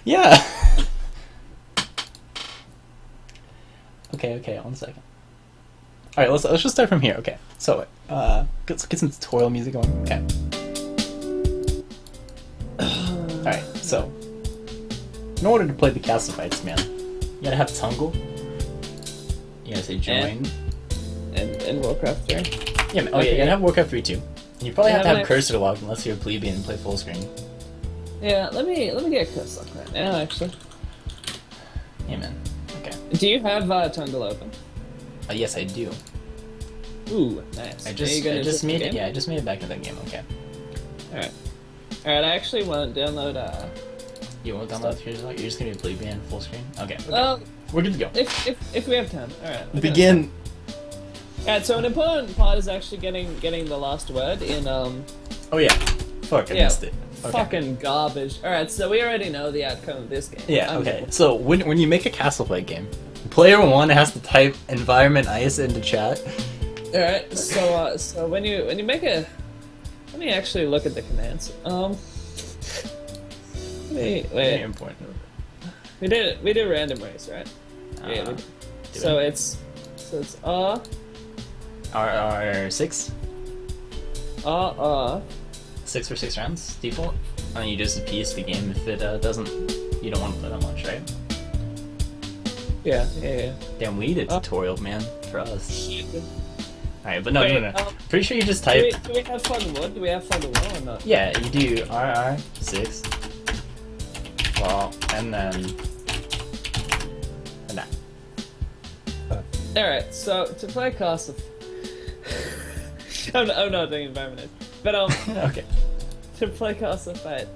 Yeah. Okay, 1 second. All right, let's just start from here. Okay, so let's get some tutorial music going. Okay. All right, so in order to play the castle fights, man, you gotta have Tungle. You gotta say join. And Warcraft 3. Yeah, man. Oh yeah, you gotta have Warcraft 3 too. And you probably have to have cursor lock unless you're a plebeian and play full screen. Yeah, let me get cursor lock right now, actually. Yeah, man. Okay. Do you have Tungle open? Yes, I do. Ooh, nice. I just made it. Yeah, I just made it back in that game. Okay. All right. I actually won't download. You won't download cursor lock. You're just gonna be a plebeian full screen. Okay. Well, we're good to go. If we have time. All right. Begin. Alright, so an important part is actually getting the last word in Oh yeah. Fuck, I missed it. Okay. Fucking garbage. Alright, so we already know the outcome of this game. Yeah, okay. So when you make a castle fight game, player 1 has to type environment ice into chat. Alright, so when you make a, let me actually look at the commands. Wait. Very important. We did random race, right? Yeah. So it's R6. 6 for 6 rounds default, and then you just piece the game if it doesn't. You don't want to play that much, right? Yeah. Damn, we need a tutorial, man, for us. Alright, but no. Pretty sure you just do type. we have Fog of War? Do we have Fog of War or not? Yeah, you do RR6. Well, and then. And that. Alright, so to play castle. I'm not doing environment, but Okay. To play castle fight,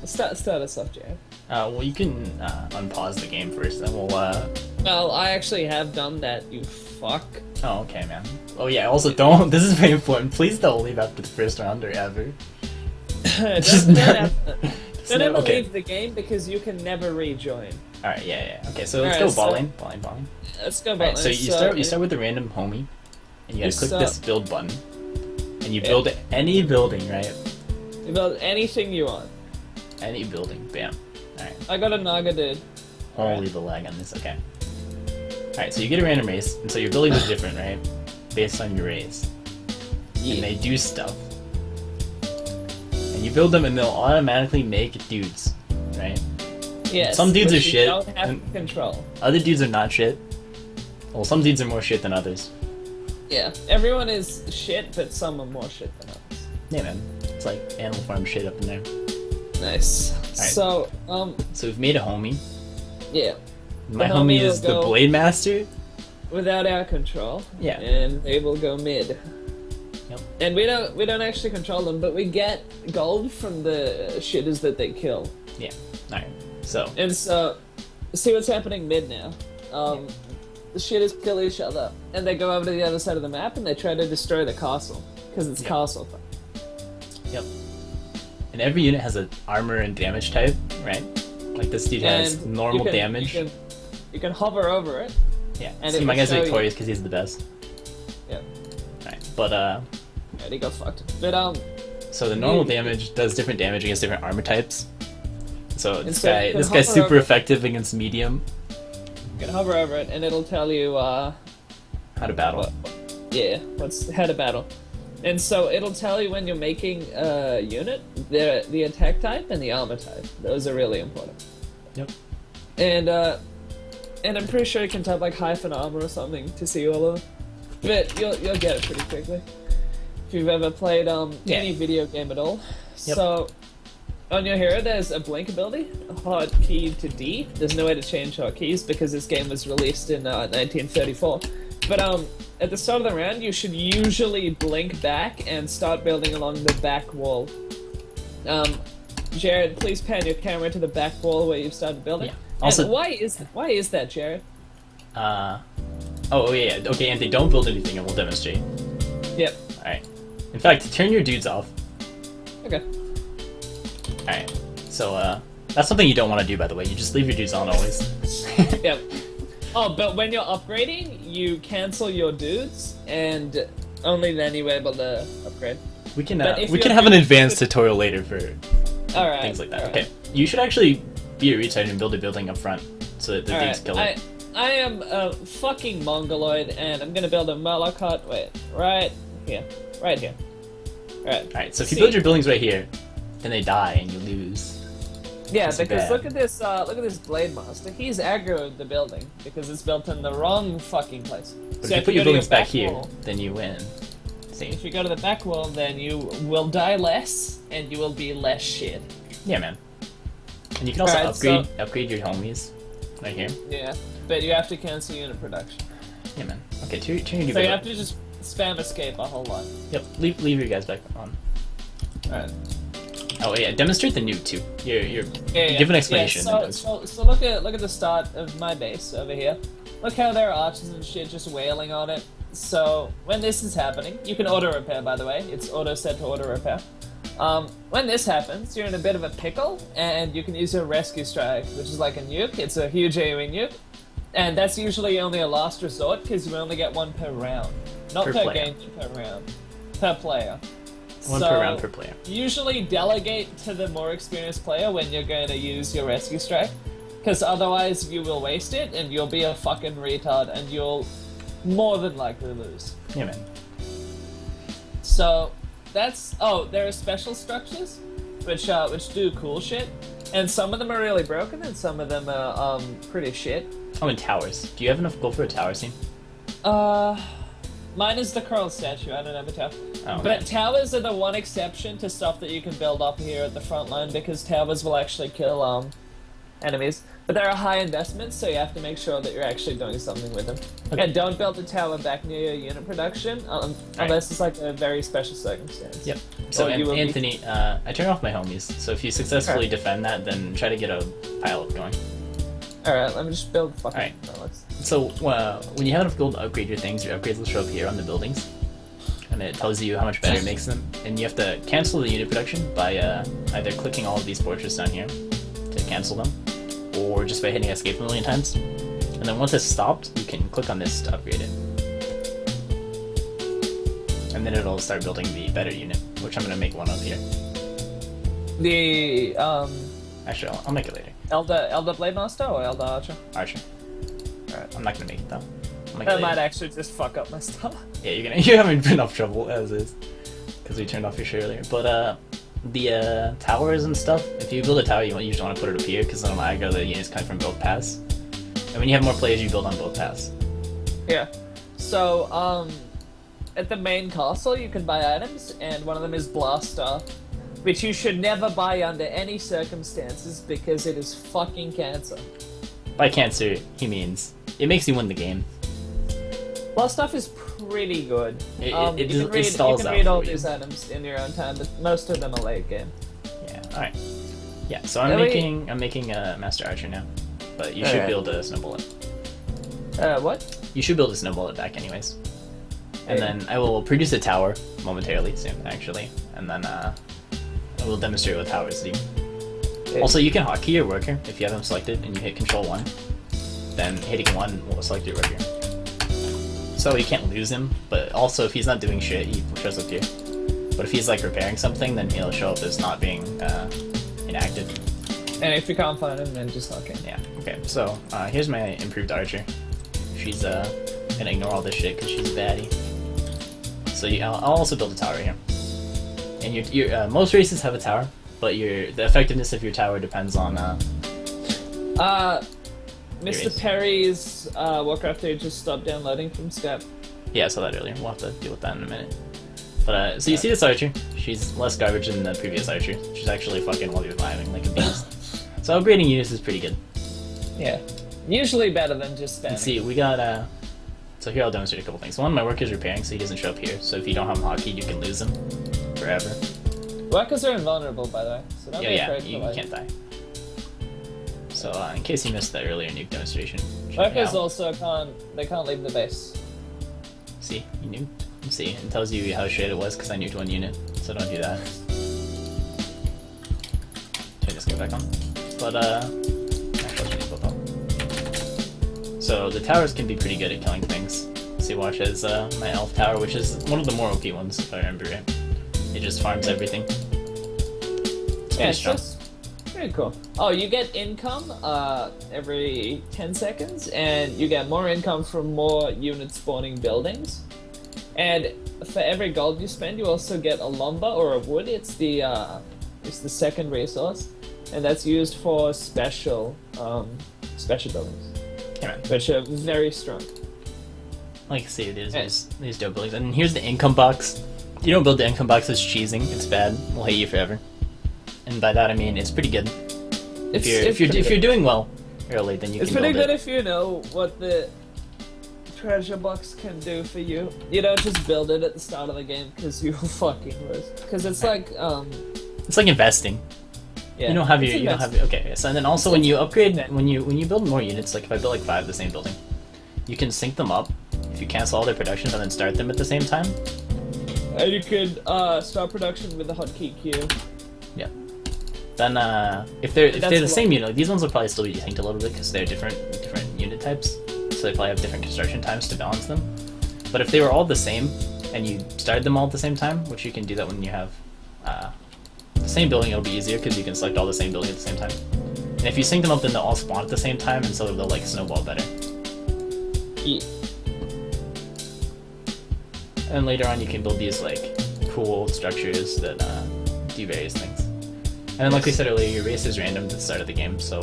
start us off, Jared. Well, you can unpause the game first, then we'll. Well, I actually have done that. You fuck. Oh, okay, man. Oh yeah. Also, don't. This is very important. Please don't leave after the first round or ever. Don't ever leave the game because you can never rejoin. All right. Yeah. Okay. So let's go balling. Let's go balling. Right, so you start with a random homie, and you gotta click this build button, and you build any building, right? You build anything you want. Any building, bam. All right. I got a Naga dude. Holy the lag on this. Okay. All right. So you get a random race, and so your buildings are different, right? Based on your race, and they do stuff, and you build them, and they'll automatically make dudes, right? Yes. Some dudes are shit. Don't have control. Other dudes are not shit. Well, some dudes are more shit than others. Yeah, everyone is shit, but some are more shit than others. Yeah, man. It's like Animal Farm shit up in there. Nice. Right. So, So we've made a homie. Yeah. My homie is the Blade Master. Without our control. Yeah. And they will go mid. Yep. And we don't actually control them, but we get gold from the shitters that they kill. Yeah. Alright. So. And so, see what's happening mid now. The shitters kill each other, and they go over to the other side of the map, and they try to destroy the castle because it's castle. Yep. And every unit has an armor and damage type, right? Like this dude has normal damage. You can hover over it. Yeah. And see, my guy's victorious because he's the best. Yep. Alright, but yeah, he got fucked. But so the normal damage does different damage against different armor types. So this guy's super effective against medium. You can hover over it, and it'll tell you how to battle. How to battle. And so it'll tell you when you're making a unit, the attack type and the armor type. Those are really important. Yep. And I'm pretty sure you can type like hyphen armor or something to see all of them. But you'll get it pretty quickly if you've ever played any video game at all. Yep. So on your hero, there's a blink ability, a hotkey to D. There's no way to change hotkeys because this game was released in 1934. But at the start of the round, you should usually blink back and start building along the back wall. Jared, please pan your camera to the back wall where you've started building. Yeah. Also, and why is that, Jared? Oh yeah. Okay, Anthony, don't build anything, and we'll demonstrate. Yep. All right. In fact, turn your dudes off. Okay. Alright, so that's something you don't want to do, by the way. You just leave your dudes on always. Yep. Oh, but when you're upgrading, you cancel your dudes, and only then you're able to upgrade. We can have an advanced tutorial later for things like that. Right. Okay, you should actually be a retard and build a building up front so that the thieves kill it. I am a fucking mongoloid, and I'm gonna build a Moloch hut. Wait, right here. Right here. Alright, so if you build your buildings right here, then they die and you lose. Yeah, That's because bad. look at this Blade Master. He's aggroed the building because it's built in the wrong fucking place. But So if you put you your go to buildings back back here, wall- then you win. See? If you go to the back wall, then you will die less, and you will be less shit. Yeah, man. And you can also Alright, upgrade your homies right here. Yeah, but you have to cancel unit production. Yeah, man. Okay, turn your So you building. have to just spam escape a whole lot. Yep, leave your guys back on. Alright. Oh yeah, demonstrate the nuke too. You're Yeah. give an explanation. Yeah, and so look at the start of my base over here. Look how there are archers and shit just wailing on it. So when this is happening, you can auto repair, by the way. It's auto set to auto repair. When this happens, you're in a bit of a pickle, and you can use your rescue strike, which is like a nuke. It's a huge AoE nuke, and that's usually only a last resort because you only get one per round, not Per per player. game, per round, per player. One So, per round per player. Usually delegate to the more experienced player when you're going to use your rescue strike, because otherwise you will waste it and you'll be a fucking retard and you'll more than likely lose. Yeah, man. So that's there are special structures which do cool shit, and some of them are really broken and some of them are pretty shit. Oh, and towers. Do you have enough gold for a tower scene? Mine is the curl statue. I don't have a tower. Oh, But okay. towers are the one exception to stuff that you can build up here at the front line because towers will actually kill enemies. But there are high investments, so you have to make sure that you're actually doing something with them. Okay. And don't build a tower back near your unit production unless it's like a very special circumstance. Yep. So Or you will be- Anthony, I turn off my homies. So if you successfully defend that, then try to get a pile up going. Alright, let me just build fucking Alright. relics. So when you have enough gold to upgrade your things, your upgrades will show up here on the buildings, and it tells you how much better it makes them. And you have to cancel the unit production by either clicking all of these portraits down here to cancel them, or just by hitting escape a million times. And then once it's stopped, you can click on this to upgrade it. And then it'll start building the better unit, which I'm gonna make one of here. The Actually, I'll make it later. Elder Blade Master or Elder Archer? Archer. Alright. I'm not gonna make it though. I'll make it That later. might actually just fuck up my stuff. Yeah, you're having enough trouble as is, because we turned off your share earlier. But the towers and stuff. If you build a tower, you usually want to put it up here, because then I go the units coming from both paths. And when you have more players, you build on both paths. Yeah. So, at the main castle, you can buy items, and one of them is Blaster, which you should never buy under any circumstances because it is fucking cancer. By cancer, he means it makes you win the game. Blaster is pretty good. It you can stalls out read all for you. these items in your own time, but most of them are late game. Yeah. All right. Yeah. So I'm Really? making a master archer now, but you should Alright. build a snow bullet. What? You should build a snow bullet back anyways. And Yeah. then I will produce a tower momentarily soon, actually, and then I will demonstrate what towers do. Yeah. Also, you can hotkey your worker if you have them selected and you hit Control 1. Then hitting 1 will select your worker. So you can't lose him, but also if he's not doing shit, he shows up here. But if he's like repairing something, then he'll show up as not being inactive. And if you can't find him, then just okay. Yeah, okay. So here's my improved archer. She's gonna ignore all this shit because she's a baddie. So I'll also build a tower here. And your most races have a tower, but the effectiveness of your tower depends on Mr. is. Perry's Warcraft 3 just stopped downloading from Skype. Yeah, I saw that earlier. We'll have to deal with that in a minute. But so you see this archer? She's less garbage than the previous archer. She's actually fucking while you're reviving like a beast. So upgrading units is pretty good. Yeah. Usually better than just spamming. And see, we got so here I'll demonstrate a couple things. One, my worker's repairing, so he doesn't show up here. So if you don't have him hotkeyed, you can lose him forever. Workers are invulnerable, by the way, so don't be Yeah, afraid you to like. can't die. So in case you missed that earlier nuke demonstration, check it Workers out. also can't leave the base. See, you nuked. See, it tells you how shit it was because I nuked one unit, so don't do that. Should I just get back on? But actually, I'll change both up. So the towers can be pretty good at killing things. See, watch as my elf tower, which is one of the more OP ones if I remember right. It just farms everything. It's Yeah, pretty it's strong. Very cool. Oh, you get income every 10 seconds, and you get more income from more units spawning buildings. And for every gold you spend, you also get a lumber or a wood. It's the second resource, and that's used for special buildings, Yeah, man. which are very strong. Like I say, there's these dope buildings, and here's the income box. You don't build the income box, it's cheesing. It's bad. We'll hate you forever. And by that I mean it's pretty good. If you're doing well early, then you It's can pretty build good it. if you know what the treasure box can do for you. You don't just build it at the start of the game because you fucking lose. Because it's like It's like investing. yeah, You don't have it's investing. okay. So and then also when you upgrade, when you build more units, like if I build like 5 of the same building, you can sync them up. If you cancel all their production and then start them at the same time. And you could start production with the hotkey Q. Yeah. Then if they're the what- same unit, like, these ones will probably still be synced a little bit because they're different unit types, so they probably have different construction times to balance them. But if they were all the same and you started them all at the same time, which you can do that when you have the same building, it'll be easier because you can select all the same building at the same time. And if you sync them up, then they'll all spawn at the same time, and so they'll like snowball better. Yeah. And then later on, you can build these like cool structures that do various things. And then, like we said earlier, your race is random at the start of the game, so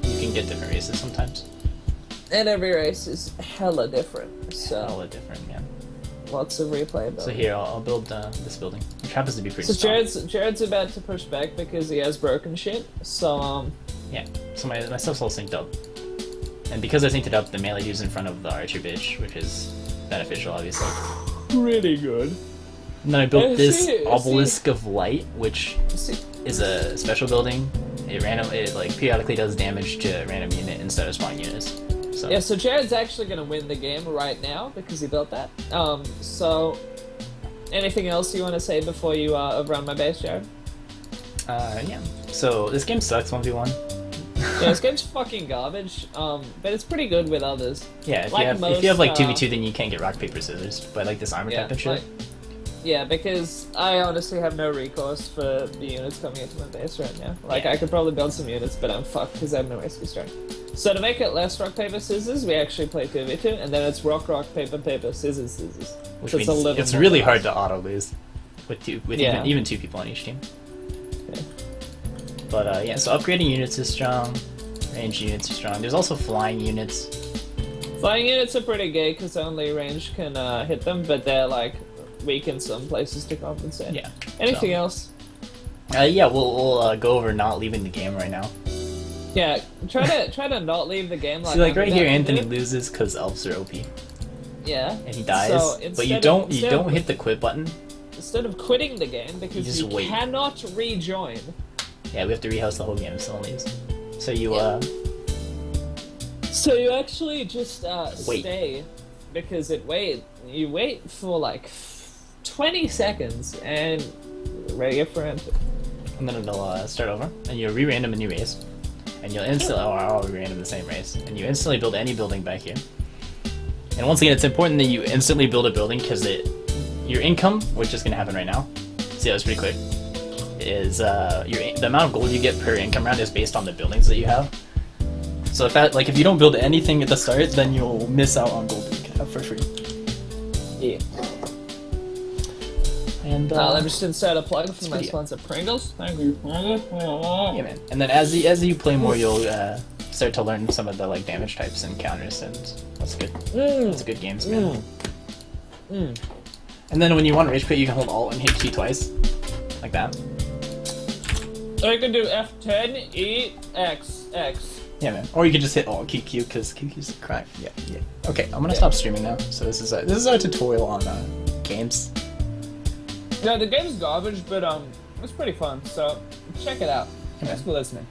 you can get different races sometimes. And every race is hella different, so All different, yeah. lots of replayability. So here, I'll build this building, which happens to be pretty So strong. Jared's about to push back because he has broken shit. So Yeah, so my stuff's all synced up. And because I synced it up, the melee dude's in front of the archer bitch, which is beneficial, obviously. pretty good. And then I built this see- obelisk of light, which See, is a special building. It like periodically does damage to a random unit instead of spawning units. So yeah, so Jared's actually gonna win the game right now because he built that. So anything else you want to say before you run my base, Jared? yeah. So this game sucks 1v1. Yeah, this game's fucking garbage. But it's pretty good with others. Yeah, if Like you have like most, 2v2, then you can't get rock paper scissors. But like this armor type and shit. Yeah, because I honestly have no recourse for the units coming into my base right now. Like, Yeah. I could probably build some units, but I'm fucked because I have no rescue strength. So to make it less rock, paper, scissors, we actually play 2v2, and then it's rock, rock, paper, paper, scissors, scissors. Which So means it's a little it's more really balanced. hard to auto lose with Yeah. even 2 people on each team. Yeah. But yeah, so upgrading units is strong. Range units are strong. There's also flying units. Flying units are pretty gay because only range can hit them, but they're like weak in some places to compensate. Yeah. Anything so. else? Yeah, we'll go over not leaving the game right now. Yeah, try to not leave the game. See, like I'm right here, about to Anthony do. loses because elves are OP, Yeah. and he dies. So But you instead don't of- hit the quit button. Instead of quitting the game because just you wait. cannot rejoin. Yeah, we have to rehouse the whole game if someone leaves. So you Yeah. So you actually just Wait. stay because you wait for like 20 seconds and ready for entry. and then it'll start over, and you'll re-random a new race, and you'll instantly I'll re-random the same race, and you instantly build any building back here. And once again, it's important that you instantly build a building because your income, which is gonna happen right now. See, that was pretty quick. Is the amount of gold you get per income round is based on the buildings that you have. So if you don't build anything at the start, then you'll miss out on gold that you can have for free. Yeah. And Let me just insert a plug for my video. sponsor, Pringles. Thank you. yeah, man. And then as you play more, you'll start to learn some of the like damage types and counters, and that's good. That's good games, man. And then when you want to rage quit, you can hold Alt and hit Q twice, like that. Or you can do F10, E, X, X. Yeah, man. Or you can just hit Alt QQ because QQ's a crack. Yeah, yeah. Okay, I'm gonna stop streaming now. So this is our tutorial on games. Yeah, the game's garbage, but it's pretty fun. So check it out. Thanks for listening.